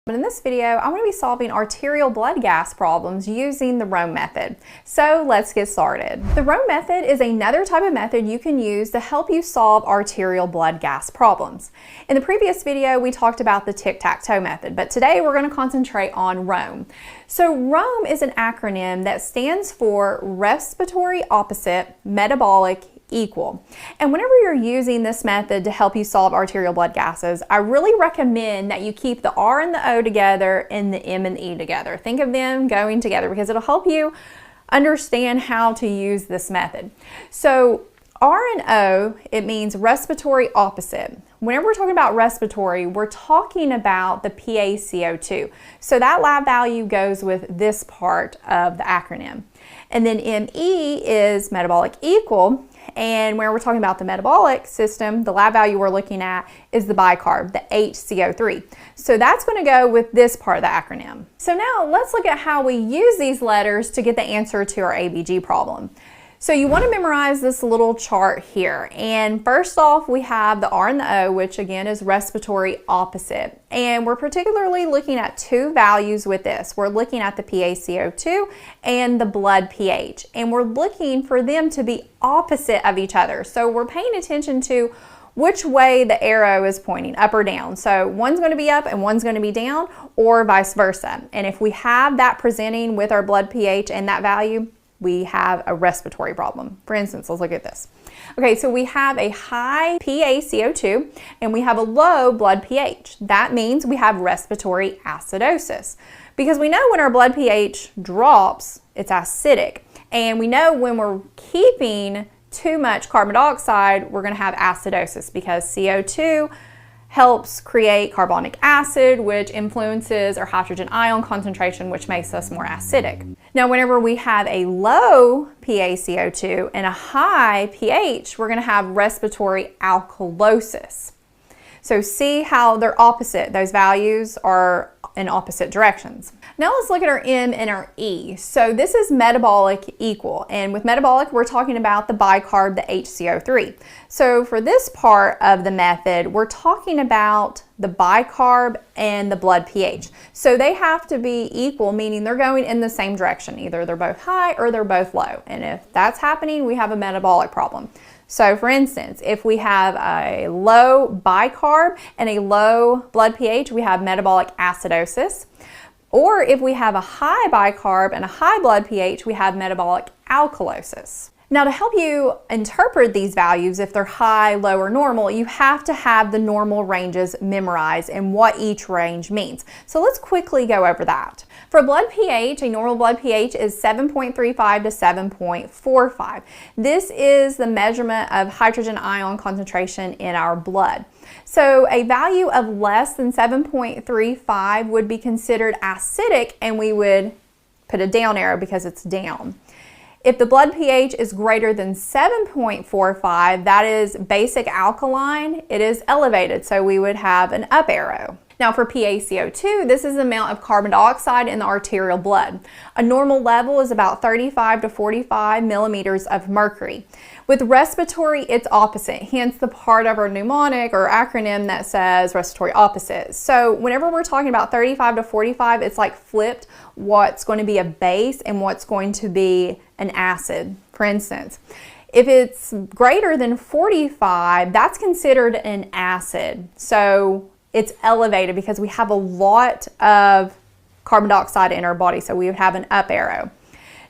But in this video, I'm going to be solving arterial blood gas problems using the Rome method. So let's get started. The Rome method is another type of method you can use to help you solve arterial blood gas problems. In the previous video, we talked about the Tic-Tac-Toe method, but today we're going to concentrate on Rome. So Rome is an acronym that stands for respiratory opposite, metabolic equal. And whenever you're using this method to help you solve arterial blood gases, I really recommend that you keep the R and the O together and the M and the E together. Think of them going together because it'll help you understand how to use this method. So R and O, it means respiratory opposite. Whenever we're talking about respiratory, we're talking about the PaCO2. So that lab value goes with this part of the acronym. And then ME is metabolic equal. And when we're talking about the metabolic system, the lab value we're looking at is the bicarb, the HCO3. So that's going to go with this part of the acronym. So now let's look at how we use these letters to get the answer to our ABG problem. So you want to memorize this little chart here. And first off, we have the R and the O, which again is respiratory opposite. And we're particularly looking at two values with this. We're looking at the PaCO2 and the blood pH. And we're looking for them to be opposite of each other. So we're paying attention to which way the arrow is pointing, up or down. So one's going to be up and one's going to be down, or vice versa. And if we have that presenting with our blood pH and that value, we have a respiratory problem. For instance, let's look at this. Okay, so we have a high PaCO2 and we have a low blood pH. That means we have respiratory acidosis because we know when our blood pH drops, it's acidic. And we know when we're keeping too much carbon dioxide, we're gonna have acidosis because CO2 helps create carbonic acid, which influences our hydrogen ion concentration, which makes us more acidic. Now, whenever we have a low PaCO2 and a high pH, we're going to have respiratory alkalosis. So see how they're opposite. Those values are in opposite directions. Now let's look at our M and our E. So this is metabolic equal, and with metabolic we're talking about the bicarb, the HCO3. So for this part of the method, we're talking about the bicarb and the blood pH. So they have to be equal, meaning they're going in the same direction. Either they're both high or they're both low. And if that's happening, we have a metabolic problem. So for instance, if we have a low bicarb and a low blood pH, we have metabolic acidosis. Or if we have a high bicarb and a high blood pH, we have metabolic alkalosis. Now, to help you interpret these values, if they're high, low, or normal, you have to have the normal ranges memorized and what each range means. So let's quickly go over that. For blood pH, a normal blood pH is 7.35 to 7.45. This is the measurement of hydrogen ion concentration in our blood. So a value of less than 7.35 would be considered acidic, and we would put a down arrow because it's down. If the blood pH is greater than 7.45, that is basic alkaline, it is elevated, so we would have an up arrow. Now for PaCO2, this is the amount of carbon dioxide in the arterial blood. A normal level is about 35 to 45 millimeters of mercury. With respiratory, it's opposite, hence the part of our mnemonic or acronym that says respiratory opposite. So whenever we're talking about 35 to 45, it's like flipped what's going to be a base and what's going to be an acid, for instance. If it's greater than 45, that's considered an acid. So it's elevated because we have a lot of carbon dioxide in our body, so we would have an up arrow.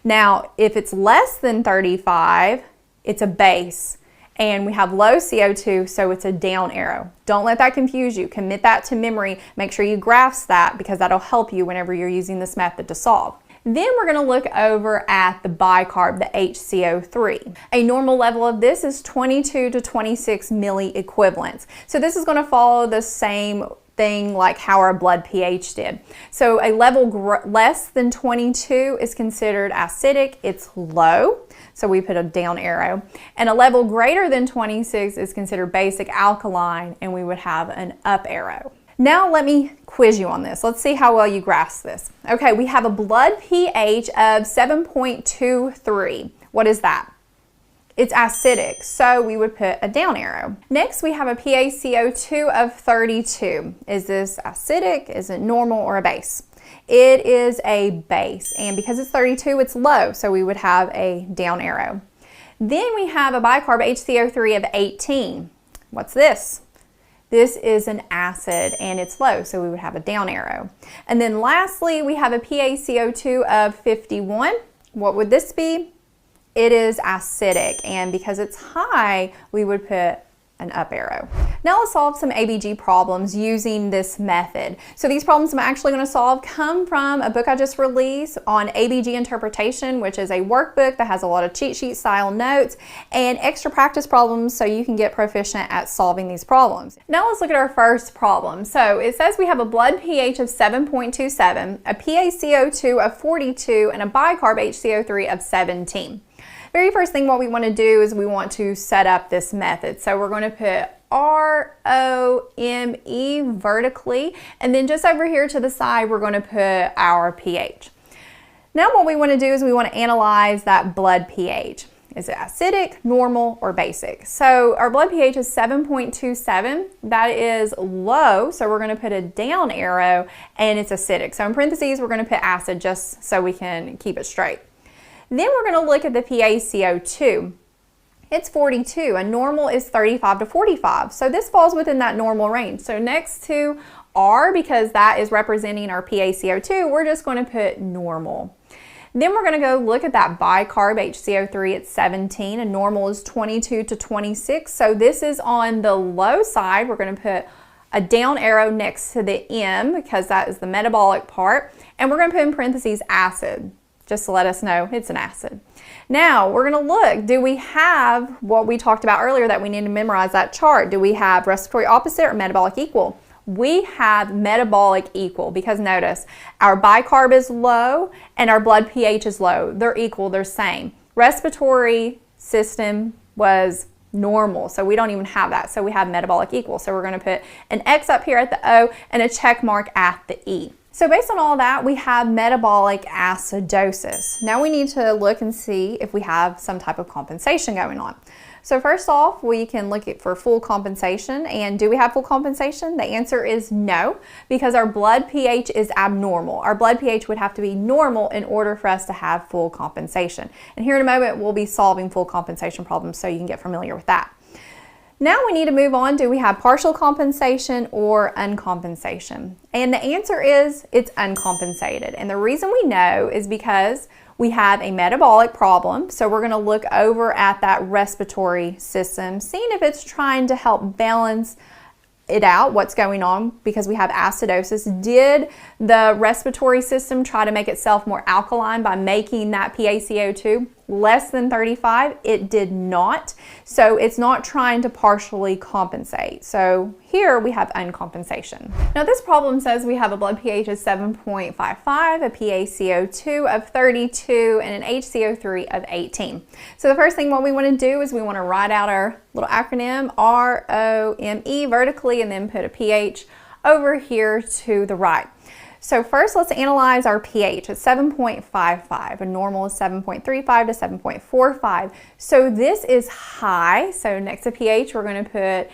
Now, if it's less than 35, it's a base, and we have low CO2, so it's a down arrow. Don't let that confuse you. Commit that to memory. Make sure you grasp that because that'll help you whenever you're using this method to solve. Then we're going to look over at the bicarb, the HCO3. A normal level of this is 22 to 26 milliequivalents. So this is going to follow the same thing like how our blood pH did. So a level less than 22 is considered acidic, it's low, so we put a down arrow. And a level greater than 26 is considered basic alkaline, and we would have an up arrow. Now let me quiz you on this. Let's see how well you grasp this. Okay, we have a blood pH of 7.23. What is that? It's acidic, so we would put a down arrow. Next, we have a PaCO2 of 32. Is this acidic, is it normal, or a base? It is a base, and because it's 32, it's low, so we would have a down arrow. Then we have a bicarb HCO3 of 18. What's this? This is an acid, and it's low, so we would have a down arrow. And then lastly, we have a PaCO2 of 51. What would this be? It is acidic, and because it's high, we would put an up arrow. Now let's solve some ABG problems using this method. So these problems I'm actually going to solve come from a book I just released on ABG interpretation, which is a workbook that has a lot of cheat sheet style notes and extra practice problems so you can get proficient at solving these problems. Now let's look at our first problem. So it says we have a blood pH of 7.27, a PaCO2 of 42, and a bicarb HCO3 of 17. Very first thing what we want to do is we want to set up this method. So we're going to put ROME vertically, and then just over here to the side we're going to put our pH. Now what we want to do is we want to analyze that blood pH. Is it acidic, normal, or basic? So our blood pH is 7.27. That is low, so we're going to put a down arrow, and it's acidic. So in parentheses we're going to put acid just so we can keep it straight. Then we're going to look at the PaCO2. It's 42, and normal is 35 to 45. So this falls within that normal range. So next to R, because that is representing our PaCO2, we're just going to put normal. Then we're going to go look at that bicarb HCO3 at 17, and normal is 22 to 26. So this is on the low side. We're going to put a down arrow next to the M because that is the metabolic part. And we're going to put in parentheses acid, just to let us know it's an acid. Now we're going to look, do we have what we talked about earlier that we need to memorize that chart? Do we have respiratory opposite or metabolic equal? We have metabolic equal because notice our bicarb is low and our blood pH is low. They're equal, they're same. Respiratory system was normal, so we don't even have that. So we have metabolic equal. So we're going to put an X up here at the O and a check mark at the E. So based on all that, we have metabolic acidosis. Now we need to look and see if we have some type of compensation going on. So first off, we can look for full compensation. And do we have full compensation? The answer is no, because our blood pH is abnormal. Our blood pH would have to be normal in order for us to have full compensation. And here in a moment, we'll be solving full compensation problems so you can get familiar with that. Now we need to move on. Do we have partial compensation or uncompensation? And the answer is it's uncompensated. And the reason we know is because we have a metabolic problem. So we're going to look over at that respiratory system, seeing if it's trying to help balance it out, what's going on, because we have acidosis. Did the respiratory system try to make itself more alkaline by making that PaCO2 less than 35? It did not. So it's not trying to partially compensate. So here we have uncompensation. Now this problem says we have a blood pH of 7.55, a PaCO2 of 32, and an HCO3 of 18. So the first thing what we want to do is we want to write out our little acronym ROME vertically and then put a pH over here to the right. So first let's analyze our pH. It's 7.55 and normal is 7.35 to 7.45. So this is high. So next to pH we're going to put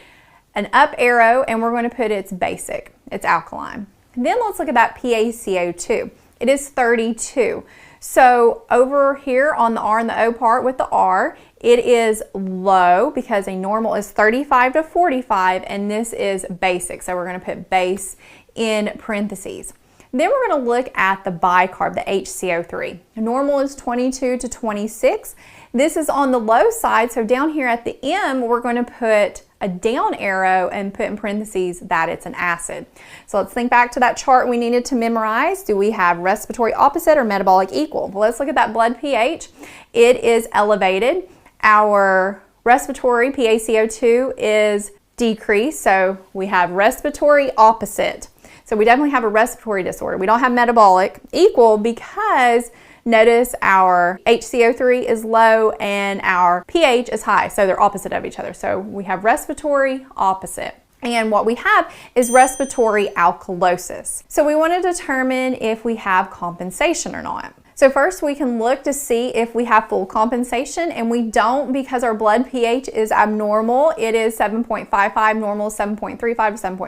an up arrow and we're going to put it's basic. It's alkaline. Then let's look at that PaCO2. It is 32. So over here on the R and the O part with the R, it is low because a normal is 35 to 45 and this is basic. So we're going to put base in parentheses. Then we're going to look at the bicarb, the HCO3. Normal is 22 to 26. This is on the low side, so down here at the M, we're going to put a down arrow and put in parentheses that it's an acid. So let's think back to that chart we needed to memorize. Do we have respiratory opposite or metabolic equal? Well, let's look at that blood pH. It is elevated. Our respiratory PaCO2 is decreased, so we have respiratory opposite. So we definitely have a respiratory disorder. We don't have metabolic equal because notice our HCO3 is low and our pH is high. So they're opposite of each other. So we have respiratory opposite. And what we have is respiratory alkalosis. So we want to determine if we have compensation or not. So first we can look to see if we have full compensation, and we don't because our blood pH is abnormal. It is 7.55, normal is 7.35 to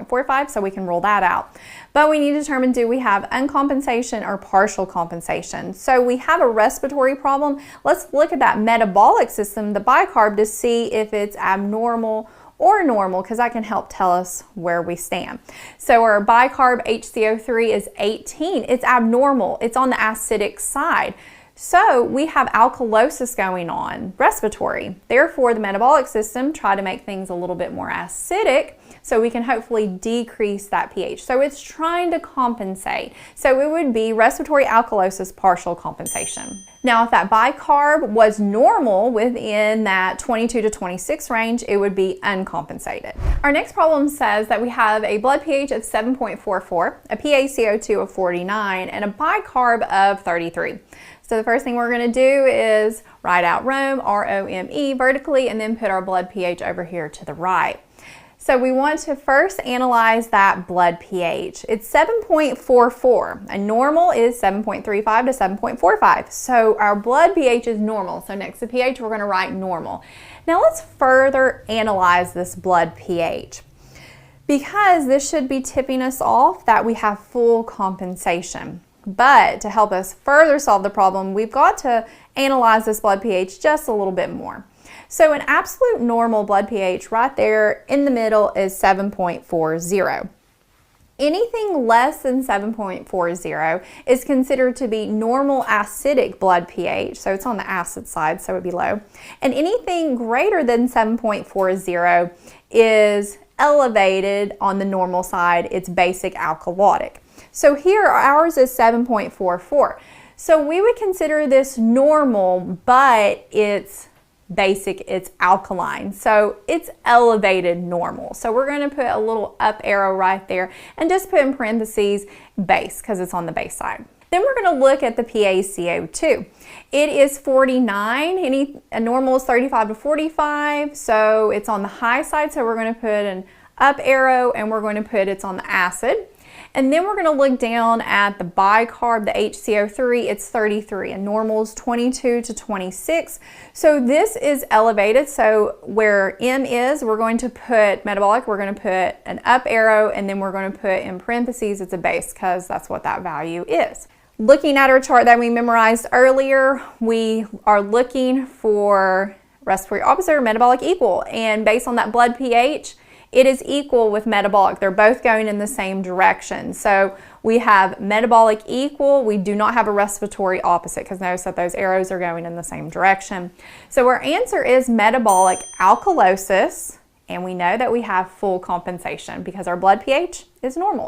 7.45, so we can rule that out. But we need to determine, do we have uncompensation or partial compensation? So we have a respiratory problem. Let's look at that metabolic system, the bicarb, to see if it's abnormal or normal, because that can help tell us where we stand. So our bicarb HCO3 is 18. It's abnormal. It's on the acidic side. So we have alkalosis going on, respiratory. Therefore, the metabolic system try to make things a little bit more acidic so we can hopefully decrease that pH. So it's trying to compensate. So it would be respiratory alkalosis, partial compensation. Now, if that bicarb was normal within that 22 to 26 range, it would be uncompensated. Our next problem says that we have a blood pH of 7.44, a PaCO2 of 49, and a bicarb of 33. So the first thing we're going to do is write out Rome, R-O-M-E, vertically, and then put our blood pH over here to the right. So we want to first analyze that blood pH. It's 7.44, and normal is 7.35 to 7.45. So our blood pH is normal. So next to pH, we're going to write normal. Now let's further analyze this blood pH, because this should be tipping us off that we have full compensation. But to help us further solve the problem, we've got to analyze this blood pH just a little bit more. So an absolute normal blood pH right there in the middle is 7.40. Anything less than 7.40 is considered to be normal acidic blood pH, so it's on the acid side, so it would be low. And anything greater than 7.40 is elevated on the normal side, it's basic alkalotic. So here ours is 7.44. So we would consider this normal, but it's basic, it's alkaline. So it's elevated normal. So we're going to put a little up arrow right there and just put in parentheses base, because it's on the base side. Then we're going to look at the PaCO2. It is 49. A normal is 35 to 45, so it's on the high side. So we're going to put an up arrow, and we're going to put it's on the acid. And then we're going to look down at the bicarb, the HCO3, it's 33, and normal is 22 to 26. So this is elevated, so where M is, we're going to put metabolic, we're going to put an up arrow, and then we're going to put in parentheses it's a base, because that's what that value is. Looking at our chart that we memorized earlier, we are looking for respiratory opposite or metabolic equal, and based on that blood pH, it is equal with metabolic. They're both going in the same direction. So we have metabolic equal. We do not have a respiratory opposite, because notice that those arrows are going in the same direction. So our answer is metabolic alkalosis, and we know that we have full compensation because our blood pH is normal.